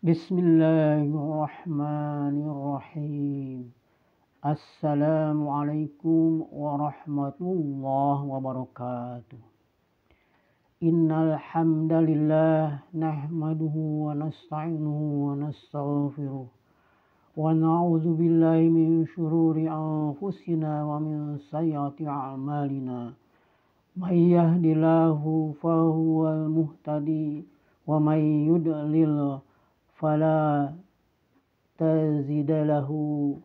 Bismillahirrahmanirrahim. Assalamualaikum warahmatullahi wabarakatuh. Innal hamdalillah nahmaduhu wa nasta'inuhu wa nastaghfiruh wa na'udzu billahi min syururi anfusina wa min sayyiati a'malina. May yahdihillahu fahuwal muhtadi wa may yudlil fala tazida lahu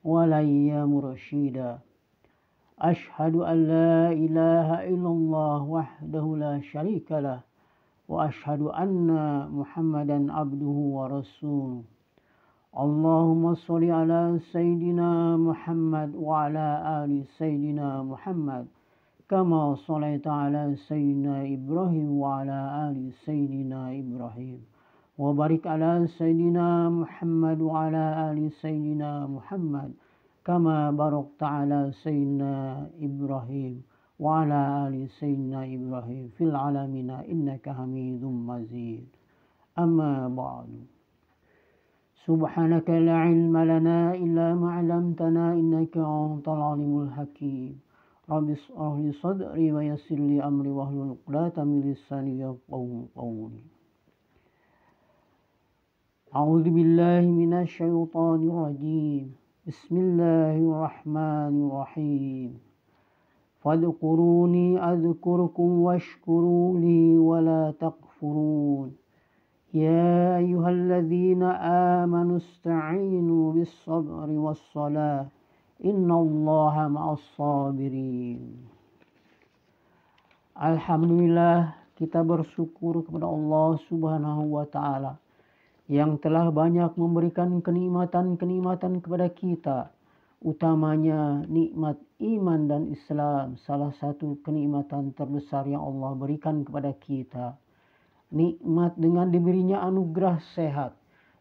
walayya mursyida. Ashhadu an la ilaha illallah wahdahu la syarika lah wa ashhadu anna Muhammadan abduhu wa rasuluh. Allahumma sholli ala sayyidina Muhammad wa ala ali sayyidina Muhammad kama shallaita ala sayyidina Ibrahim wa ala ali sayyidina Ibrahim. Wa barik ala sayyidina Muhammad wa ala ali sayyidina Muhammad kama barakta ala sayyidina Ibrahim wa ala ali sayyidina Ibrahim fil alamina innaka hamidum mazid. Amma ba'du. Subhanaka la ilma lana illa ma 'allamtana innaka antal alimul hakim. Rabbi shrah li sadri wa yassir li amri wahlul 'uqdatam min lisani yafqahu qawli. A'udzu billahi minasy syaithanir rajim. Bismillahirrahmanirrahim. Fadhkuruni adzkurkum washkuruli wa la takfurun. Ya ayyuhalladzina amanu ista'inu bis-sabri was-salah. Innallaha ma'as sabirin. Alhamdulillah, kita bersyukur kepada Allah Subhanahu wa taala yang telah banyak memberikan kenikmatan-kenikmatan kepada kita, utamanya nikmat iman dan Islam, salah satu kenikmatan terbesar yang Allah berikan kepada kita. Nikmat dengan diberinya anugerah sehat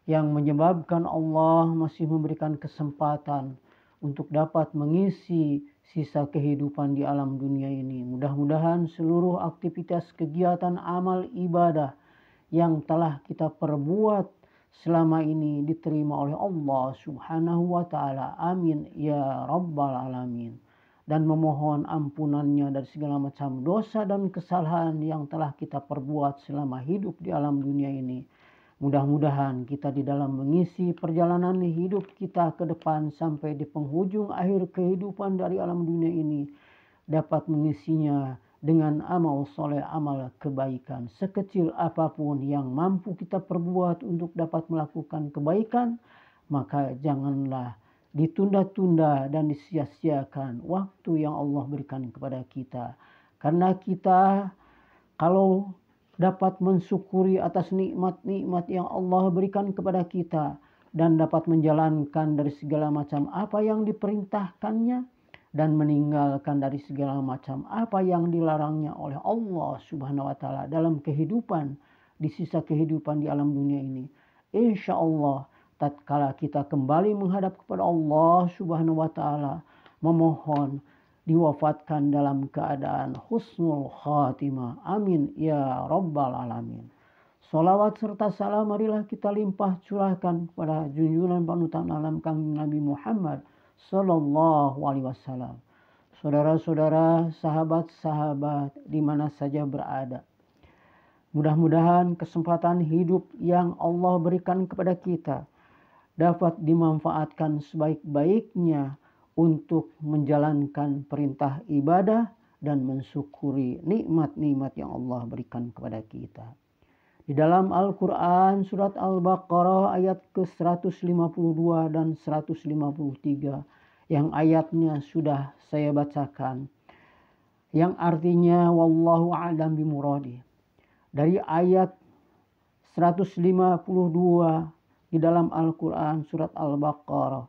yang menyebabkan Allah masih memberikan kesempatan untuk dapat mengisi sisa kehidupan di alam dunia ini. Mudah-mudahan seluruh aktivitas kegiatan amal ibadah yang telah kita perbuat selama ini diterima oleh Allah Subhanahu wa taala. Amin ya rabbal alamin. Dan memohon ampunannya dari segala macam dosa dan kesalahan yang telah kita perbuat selama hidup di alam dunia ini. Mudah-mudahan kita di dalam mengisi perjalanan hidup kita ke depan sampai di penghujung akhir kehidupan dari alam dunia ini dapat mengisinya dengan amal soleh, amal kebaikan. Sekecil apapun yang mampu kita perbuat untuk dapat melakukan kebaikan, maka janganlah ditunda-tunda dan disia-siakan waktu yang Allah berikan kepada kita. Karena kita kalau dapat mensyukuri atas nikmat-nikmat yang Allah berikan kepada kita dan dapat menjalankan dari segala macam apa yang diperintahkannya dan meninggalkan dari segala macam apa yang dilarangnya oleh Allah Subhanahu wa taala dalam kehidupan, di sisa kehidupan di alam dunia ini. Insya Allah tatkala kita kembali menghadap kepada Allah Subhanahu wa taala, memohon diwafatkan dalam keadaan husnul khatimah. Amin ya rabbal alamin. Salawat serta salam marilah kita limpah curahkan kepada junjungan panutan alam kami Nabi Muhammad sallallahu alaihi wasallam. Saudara-saudara, sahabat-sahabat di mana saja berada. Mudah-mudahan kesempatan hidup yang Allah berikan kepada kita dapat dimanfaatkan sebaik-baiknya untuk menjalankan perintah ibadah dan mensyukuri nikmat-nikmat yang Allah berikan kepada kita. Di dalam Al-Quran surat Al-Baqarah ayat ke-152 dan 153 yang ayatnya sudah saya bacakan, yang artinya wallahu a'lam bimuradi. Dari ayat 152 di dalam Al-Quran surat Al-Baqarah,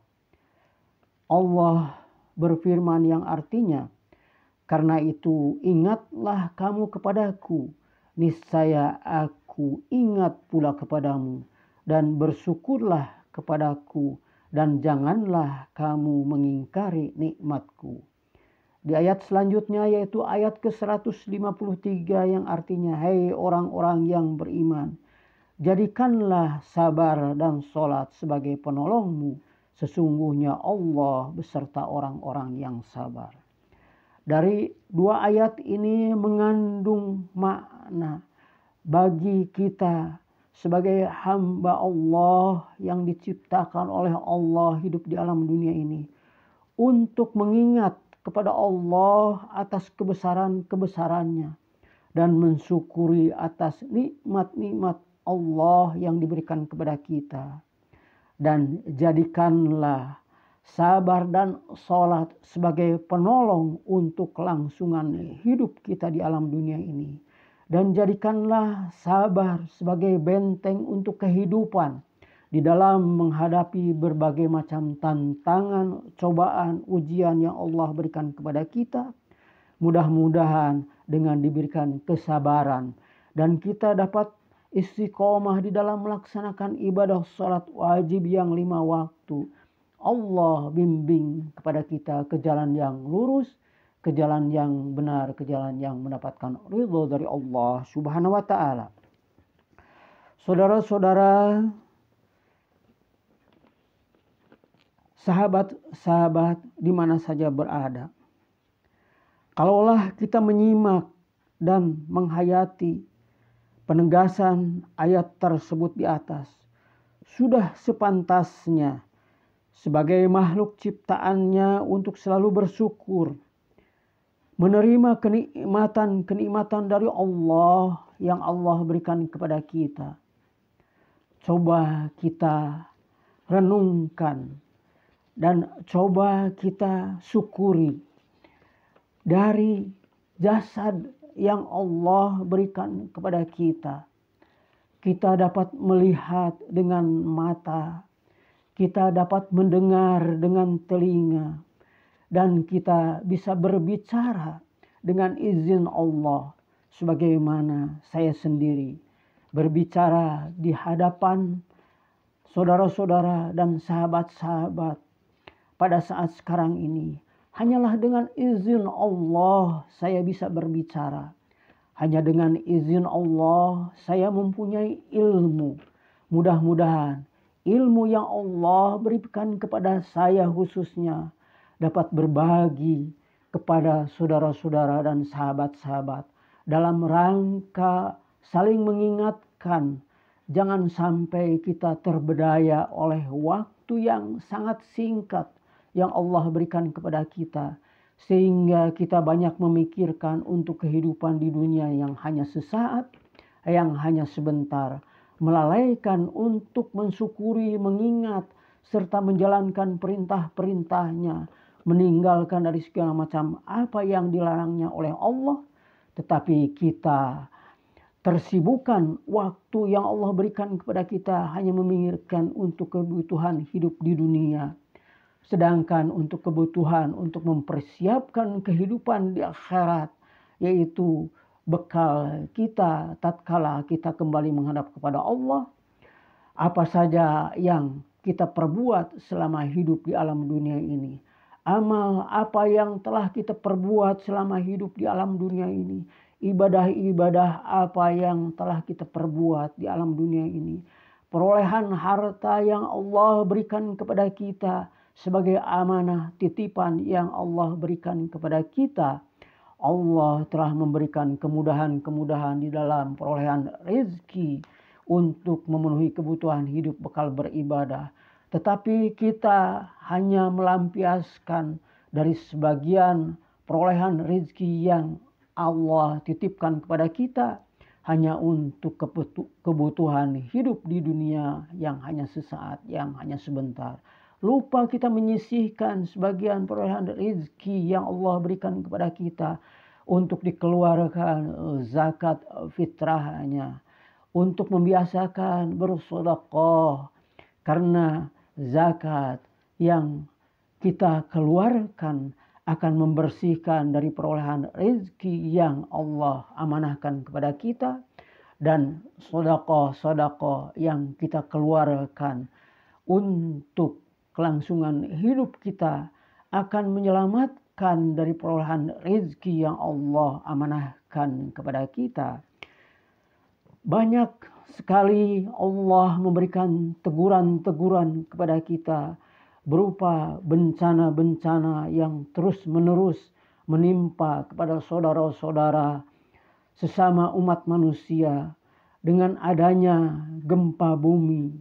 Allah berfirman yang artinya, karena itu ingatlah kamu kepadaku, niscaya aku ingat pula kepadamu, dan bersyukurlah kepadaku, dan janganlah kamu mengingkari nikmatku. Di ayat selanjutnya yaitu ayat ke-153 yang artinya, hai orang-orang yang beriman, Jadikanlah sabar dan sholat sebagai penolongmu. Sesungguhnya Allah beserta orang-orang yang sabar. Dari dua ayat ini mengandung makna bagi kita sebagai hamba Allah yang diciptakan oleh Allah hidup di alam dunia ini. Untuk mengingat kepada Allah atas kebesaran-kebesarannya. Dan mensyukuri atas nikmat-nikmat Allah yang diberikan kepada kita. Dan jadikanlah sabar dan sholat sebagai penolong untuk kelangsungan hidup kita di alam dunia ini. Dan jadikanlah sabar sebagai benteng untuk kehidupan di dalam menghadapi berbagai macam tantangan, cobaan, ujian yang Allah berikan kepada kita. Mudah-mudahan dengan diberikan kesabaran dan kita dapat istiqomah di dalam melaksanakan ibadah salat wajib yang 5 waktu. Allah bimbing kepada kita ke jalan yang lurus, ke jalan yang benar, ke jalan yang mendapatkan ridho dari Allah Subhanahu wa taala. Saudara-saudara, sahabat-sahabat di mana saja berada, kalaulah kita menyimak dan menghayati penegasan ayat tersebut di atas, sudah sepantasnya sebagai makhluk ciptaannya untuk selalu bersyukur, menerima kenikmatan-kenikmatan dari Allah yang Allah berikan kepada kita. Coba kita renungkan dan coba kita syukuri dari jasad yang Allah berikan kepada kita. Kita dapat melihat dengan mata, kita dapat mendengar dengan telinga, dan kita bisa berbicara dengan izin Allah. Sebagaimana saya sendiri berbicara di hadapan saudara-saudara dan sahabat-sahabat pada saat sekarang ini. Hanyalah dengan izin Allah saya bisa berbicara. Hanya dengan izin Allah saya mempunyai ilmu. Mudah-mudahan ilmu yang Allah berikan kepada saya khususnya dapat berbagi kepada saudara-saudara dan sahabat-sahabat dalam rangka saling mengingatkan. Jangan sampai kita terbedaya oleh waktu yang sangat singkat yang Allah berikan kepada kita, sehingga kita banyak memikirkan untuk kehidupan di dunia yang hanya sesaat, yang hanya sebentar, melalaikan untuk mensyukuri, mengingat, serta menjalankan perintah-perintahnya, meninggalkan dari segala macam apa yang dilarangnya oleh Allah. Tetapi kita tersibukkan waktu yang Allah berikan kepada kita hanya memikirkan untuk kebutuhan hidup di dunia. Sedangkan untuk kebutuhan untuk mempersiapkan kehidupan di akhirat, yaitu bekal kita tatkala kita kembali menghadap kepada Allah, apa saja yang kita perbuat selama hidup di alam dunia ini, amal apa yang telah kita perbuat selama hidup di alam dunia ini, ibadah-ibadah apa yang telah kita perbuat di alam dunia ini, perolehan harta yang Allah berikan kepada kita sebagai amanah titipan yang Allah berikan kepada kita. Allah telah memberikan kemudahan-kemudahan di dalam perolehan rezeki untuk memenuhi kebutuhan hidup bekal beribadah. Tetapi kita hanya melampiaskan dari sebagian perolehan rezeki yang Allah titipkan kepada kita hanya untuk kebutuhan hidup di dunia yang hanya sesaat, yang hanya sebentar. Lupa kita menyisihkan sebagian perolehan rezeki yang Allah berikan kepada kita untuk dikeluarkan zakat fitrahnya, untuk membiasakan bersedekah, karena zakat yang kita keluarkan akan membersihkan dari perolehan rezeki yang Allah amanahkan kepada kita, dan sedekah yang kita keluarkan untuk kelangsungan hidup kita akan menyelamatkan dari perolehan rezeki yang Allah amanahkan kepada kita. Banyak sekali Allah memberikan teguran-teguran kepada kita berupa bencana-bencana yang terus-menerus menimpa kepada saudara-saudara sesama umat manusia dengan adanya gempa bumi,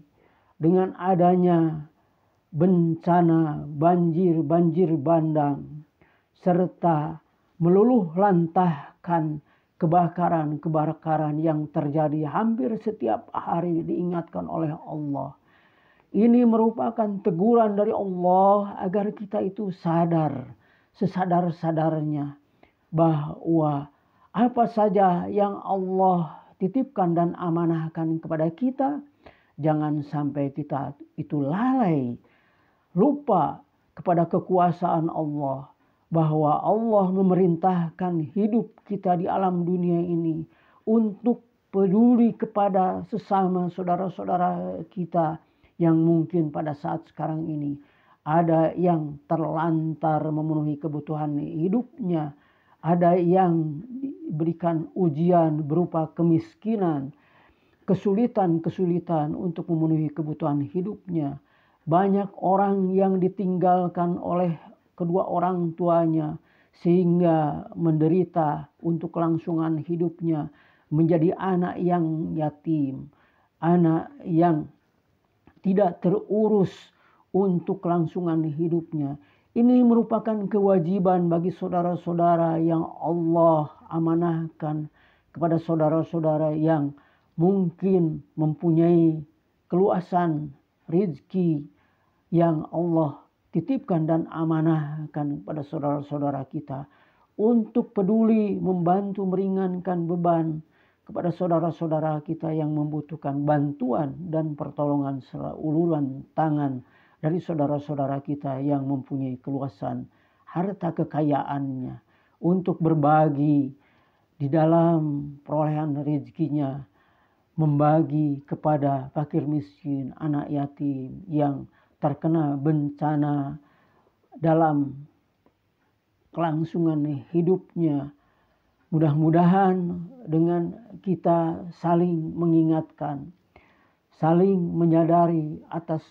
dengan adanya bencana banjir bandang, serta meluluh lantahkan kebakaran yang terjadi hampir setiap hari diingatkan oleh Allah. Ini merupakan teguran dari Allah agar kita itu sadar, sesadar-sadarnya bahwa apa saja yang Allah titipkan dan amanahkan kepada kita, jangan sampai kita itu lalai, lupa kepada kekuasaan Allah, bahwa Allah memerintahkan hidup kita di alam dunia ini untuk peduli kepada sesama saudara-saudara kita yang mungkin pada saat sekarang ini ada yang terlantar memenuhi kebutuhan hidupnya, ada yang diberikan ujian berupa kemiskinan, kesulitan untuk memenuhi kebutuhan hidupnya. Banyak orang yang ditinggalkan oleh kedua orang tuanya sehingga menderita untuk kelangsungan hidupnya, menjadi anak yang yatim, anak yang tidak terurus untuk kelangsungan hidupnya. Ini merupakan kewajiban bagi saudara-saudara yang Allah amanahkan kepada saudara-saudara yang mungkin mempunyai keluasan rezeki yang Allah titipkan dan amanahkan kepada saudara-saudara kita untuk peduli membantu meringankan beban kepada saudara-saudara kita yang membutuhkan bantuan dan pertolongan serta uluran tangan dari saudara-saudara kita yang mempunyai keluasan harta kekayaannya untuk berbagi di dalam perolehan rezekinya, membagi kepada fakir miskin, anak yatim yang terkena bencana dalam kelangsungan hidupnya. Mudah-mudahan dengan kita saling mengingatkan, saling menyadari atas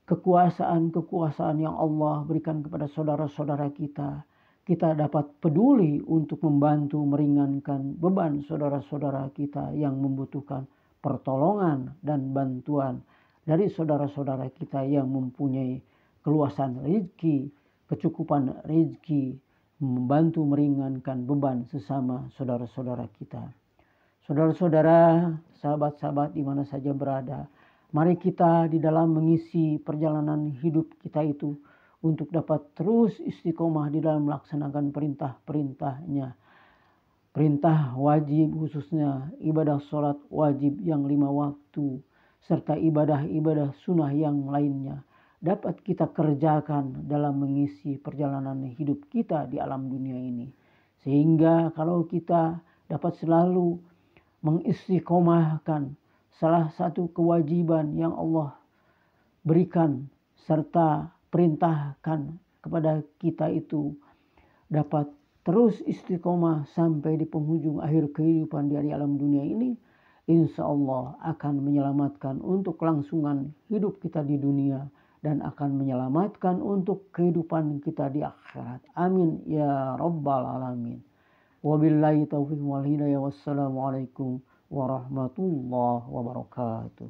kekuasaan yang Allah berikan kepada saudara-saudara kita, kita dapat peduli untuk membantu meringankan beban saudara-saudara kita yang membutuhkan pertolongan dan bantuan dari saudara-saudara kita yang mempunyai keluasan rezeki, kecukupan rezeki, membantu meringankan beban sesama saudara-saudara kita. Saudara-saudara, sahabat-sahabat di mana saja berada, mari kita di dalam mengisi perjalanan hidup kita itu untuk dapat terus istiqomah di dalam melaksanakan perintah-perintahnya. Perintah wajib khususnya ibadah sholat wajib yang 5 waktu, serta ibadah-ibadah sunnah yang lainnya dapat kita kerjakan dalam mengisi perjalanan hidup kita di alam dunia ini. Sehingga kalau kita dapat selalu mengistiqomahkan salah satu kewajiban yang Allah berikan serta perintahkan kepada kita itu dapat terus istiqomah sampai di penghujung akhir kehidupan di alam dunia ini, insya Allah akan menyelamatkan untuk kelangsungan hidup kita di dunia dan akan menyelamatkan untuk kehidupan kita di akhirat. Amin ya rabbal alamin. Wabillahi taufiq wal hidayah. Wassalamualaikum warahmatullahi wabarakatuh.